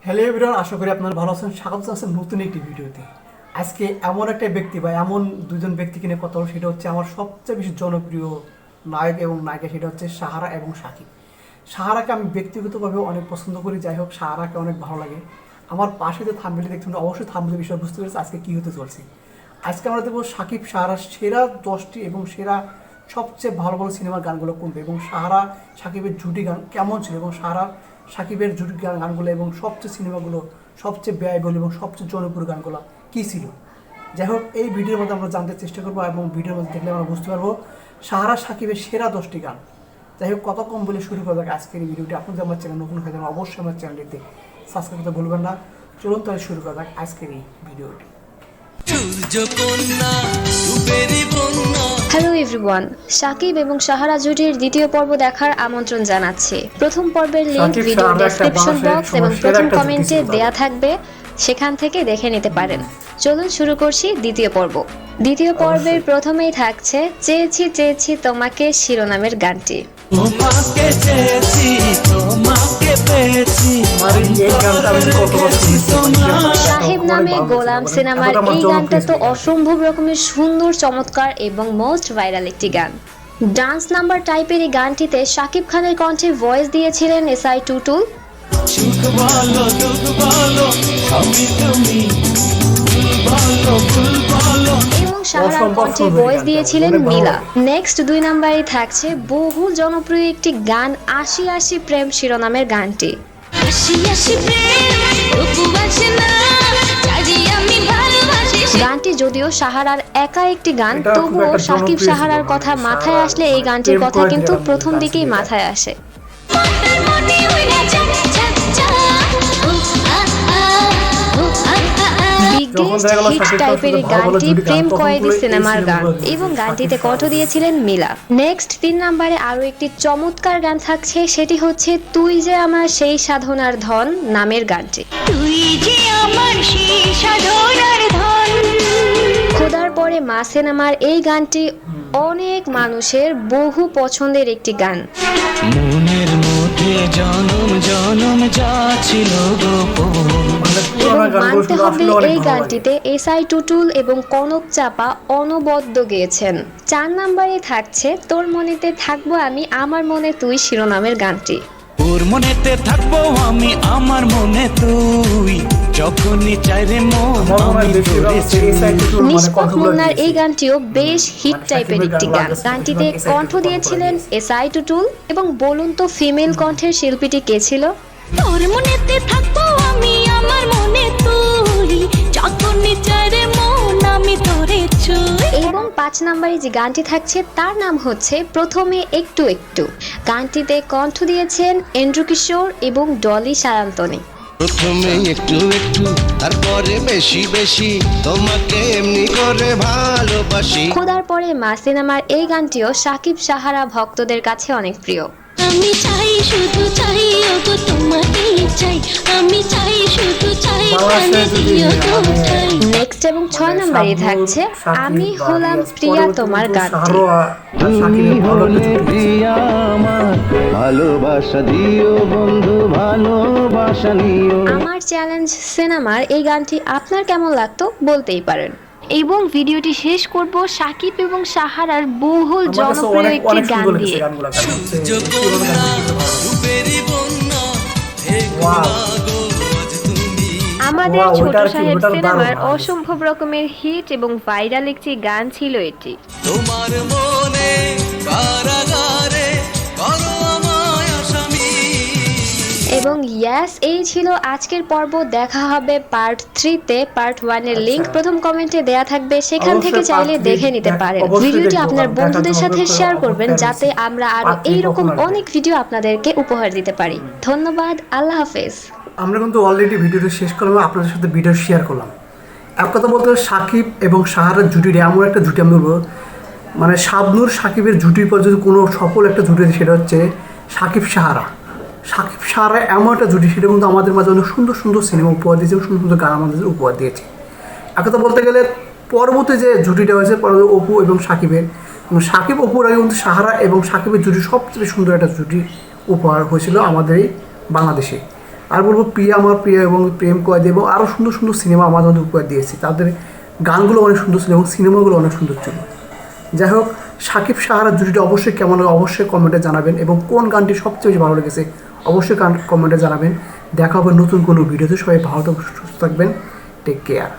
Hello everyone, আশা করি আপনারা ভালো আছেন। স্বাগত জানাচ্ছি নতুন একটি ভিডিওতে। আজকে এমন একটা ব্যক্তি বা এমন দুজন ব্যক্তিকে নিয়ে কথা বলবো, সেটা হচ্ছে আমার সবচেয়ে বেশি জনপ্রিয় নায়ক এবং নায়িকা, সেটা হচ্ছে সাহারা এবং সাকিব। সাহারাকে আমি ব্যক্তিগতভাবে অনেক পছন্দ করি, যাই হোক সাহারাকে অনেক ভালো লাগে। আমার পাশে যে থাম্বনেলটি দেখছেন, অবশ্যই থাম্বনেলের বিষয় বুঝতে পেরেছি আজকে কী হতে চলছে। আজকে আমরা দেখবো সাকিব সাহারার সেরা 10টি এবং সেরা সবচেয়ে ভালো ভালো সিনেমার গানগুলো কোনটা, এবং সাহারা সাকিবের জুটি গান কেমন ছিল, এবং সাহারা সাকিবের জুটি গানগুলো এবং সবচেয়ে সিনেমাগুলো সবচেয়ে ব্যয়বহুল এবং সবচেয়ে জনপ্রিয় গানগুলো কী ছিল। যাই হোক, এই ভিডিওর মধ্যে আমরা জানতে চেষ্টা করবো এবং ভিডিওর মধ্যে দেখলে আমরা বুঝতে পারবো সাহারা সাকিবের সেরা 10টি গান। যাই হোক, কত কম বলে শুরু করা যাক আজকের এই ভিডিওটি। আপনি যদি আমার চ্যানেল নতুন হয়ে যান, অবশ্যই আমার চ্যানেলটিতে সাবস্ক্রাইব করতে ভুলবেন না। চলুন তাহলে শুরু করা যাক আজকের এই ভিডিওটি। হ্যালো এভরিওয়ান, সাকিব এবং সাহারা জুটির দ্বিতীয় পর্ব দেখার আমন্ত্রণ জানাচ্ছি। প্রথম পর্বের লিংক ভিডিও ডেসক্রিপশন বক্স এবং প্রথম কমেন্টে দেয়া থাকবে, সেখান থেকে দেখে নিতে পারেন। চলুন শুরু করছি দ্বিতীয় পর্ব। দ্বিতীয় পর্বের প্রথমেই থাকছে চেয়েছি চেয়েছি তোমাকে শিরোনামের গানটি। সাহেব নামে গোলাম সিনেমার এই গানটা তো অসম্ভব রকমের সুন্দর, চমৎকার এবং মোস্ট ভাইরাল একটি গান। ডান্স নাম্বার টাইপের এই গানটিতে শাকিব খানের কণ্ঠে ভয়েস দিয়েছিলেন এসআই টুটুল এবং সাহারার কণ্ঠে ভয়েস দিয়েছিলেন মিলা। নেক্সট 2 নম্বরে থাকছে বহু জনপ্রিয় একটি গান আশি আশি প্রেম শিরোনামের গানটি। গানটি যদিও সাহারার একা একটি গান, তবুও সাকিব সাহারার কথা মাথায় আসলে এই গানটির কথা কিন্তু প্রথম দিকেই মাথায় আসে। হিট টাইপের এই গানটি প্রেম কয়েদি সিনেমার গান এবং গানটিতে কণ্ঠ দিয়েছিলেন মিলা। নেক্সট 3 নম্বরে আরো একটি চমৎকার গান থাকছে, সেটি হচ্ছে তুই যে আমার সেই সাধনার ধন নামের গানটি। তুই যে আমার সেই সাধনার ধন। খোদার পরে মা সিনেমার এই গানটি অনেক মানুষের বহু পছন্দের একটি গান। মনের মধ্যে জনম জনম যা ছিল গোপন। মানতে হবে এই গানটিতে এসআই টুটুল এবং কনক চাপা অনবদ্য গেয়েছেন। 4 নম্বরে থাকছে তোর মনেতে থাকবো আমি আমার মনে তুই শিরোনামের গানটি। তোর মনেতে থাকবো আমি আমার মনে তুই, যখনই চাই রে মন আমি তোরে ছুঁই। নিষ্পাপ মুন্নার এই গানটিও বেশ হিট টাইপের একটি গান। গানটিতে কণ্ঠ দিয়েছিলেন এসআই টুটুল এবং বলুন তো ফিমেল কণ্ঠের শিল্পীটি কে ছিল? তোর মনেতে থাকবো আমি আমার মনে তুই, যখনই চাই রে মন আমি তোরে ছুঁই। এবং 5 নম্বরে যে গানটি থাকছে তার নাম হচ্ছে প্রথমে একটু একটু। গানটিতে কণ্ঠ দিয়েছেন এন্ড্রু কিশোর এবং ডলি সারান্তনী। প্রথমে একটু একটু তারপরে বেশি বেশি তোমাকে এমনি করে ভালোবাসি। খোদার পরে মা সিনেমার এই গানটিও সাকিব সাহারা ভক্তদের কাছে অনেক প্রিয়। আমি চাই শুধু চাই ওগো তোমাকেই চাই, আমি চাই শুধু চাই কানে দিও তো চাই। নেক্সট এবং 6 নম্বরে থাকছে আমি হলাম প্রিয়া তোমার গানটি। তুমি হলে প্রিয়া আমার, ভালোবাসা দিও বন্ধু ভালোবাসা নিও। আমার চ্যালেঞ্জ সিনেমার এই গানটি আপনার কেমন লাগতো বলতেই পারেন। এবং ভিডিওটি শেষ করব সাকিব এবং সাহারার বহুল জনপ্রিয় একটি গান দিয়ে। আমাদের ছোট সাহেব সিনেমার অসম্ভব রকমের হিট এবং ভাইরাল একটি গান ছিল এটি। তোমার মনে কারাগারে করো আমায় আসামি। এবং ইয়াস, এই ছিল আজকের পর্ব। দেখা হবে পার্ট 3-তে। পার্ট 1 এর লিংক প্রথম কমেন্টে দেয়া থাকবে, সেখান থেকে চাইলে দেখে নিতে পারেন। ভিডিওটি আপনার বন্ধুদের সাথে শেয়ার করবেন, যাতে আমরা আরো এইরকম অনেক ভিডিও আপনাদেরকে উপহার দিতে পারি। ধন্যবাদ, আল্লাহ হাফেজ। আমরা কিন্তু অলরেডি ভিডিওটি শেষ করলাম, আপনাদের সাথে ভিডিও শেয়ার করলাম। এক কথা বলতে সাকিব এবং সাহারার জুটির এমন একটা জুটি আমি বলবো, মানে শাবনূর সাকিবের জুটির পর যদি কোনো সফল একটা জুটি, সেটা হচ্ছে সাকিব সাহারা। সাকিব সাহারা এমন একটা জুটি, সেটা কিন্তু আমাদের মাঝে অনেক সুন্দর সুন্দর সিনেমা উপহার দিয়েছে, সুন্দর সুন্দর গান আমাদের উপহার দিয়েছে। এক কথা বলতে গেলে পরবর্তী যে জুটিটা হয়েছে অপু এবং সাকিবের, সাকিব অপুর আগে কিন্তু সাহারা এবং সাকিবের জুটি সবচেয়ে সুন্দর একটা জুটি উপহার হয়েছিল আমাদের এই বাংলাদেশে। আর বলবো প্রিয়া আমার প্রিয়া এবং প্রেম কয়েদি এবং আরও সুন্দর সুন্দর সিনেমা আমার মধ্যে উপহার দিয়েছি, তাদের গানগুলো অনেক সুন্দর ছিল এবং সিনেমাগুলো অনেক সুন্দর ছিল। যাই হোক, সাকিব সাহারার জুটিটা অবশ্যই কেমন লাগে অবশ্যই কমেন্টে জানাবেন এবং কোন গানটি সবচেয়ে বেশি ভালো লেগেছে অবশ্যই কমেন্টে জানাবেন। দেখা হবে নতুন কোনো ভিডিওতে। সবাই ভালো থাকবেন, সুস্থ থাকবেন, টেক কেয়ার।